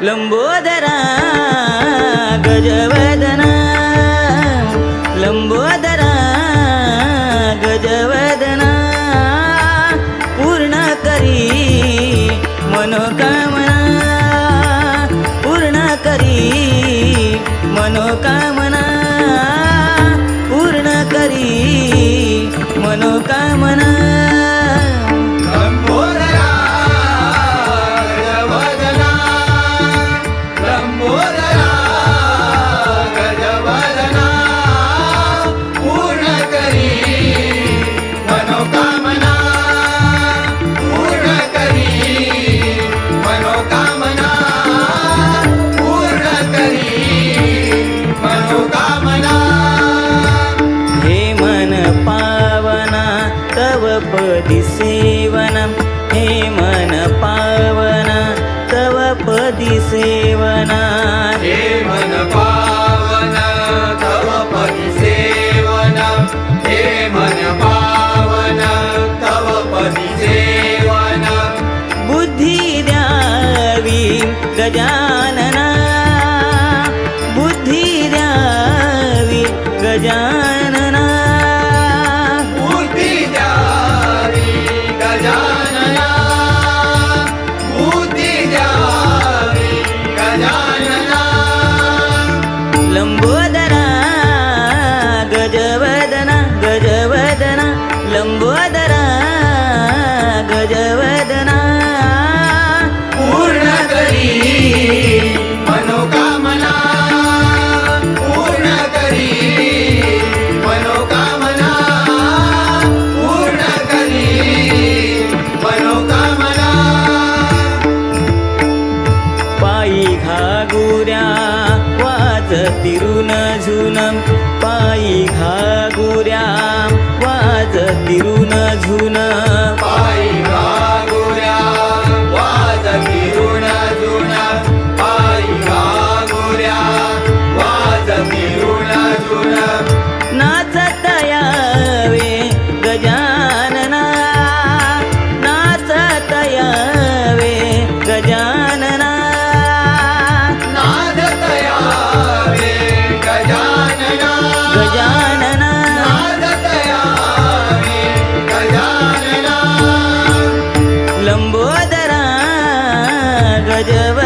लंबोदरा गजवदना लंबोदरा गजवदना पूर्ण करी मनोकामना पूर्ण करी मनोकामना पूर्ण करी मनोकामना पदी सेवनम हे मन पावना तव पदी सेवना हे मन पावना तव पदी सेवना हे मन पावना तव पदी सेवना बुद्धि द्यावी गजानना बुद्धि द्यावी गजानना लंबोदरा गजवदना गजवदना लंबोदरा गजवदना पूर्ण करी मनोकामना पूर्ण करी मनोकामना पूर्ण करी मनोकामना पायी घागुऱ्या वाजतिरुन झुनम पायी घागुऱ्या वाजतिरुन झुन पायी घागुऱ्या वाजतिरुन झुन पायी घागुऱ्या वाजतिरुन झुन नाचत यावे गजानना नाचत यावे गजानना गजानना लंबोदरा गजव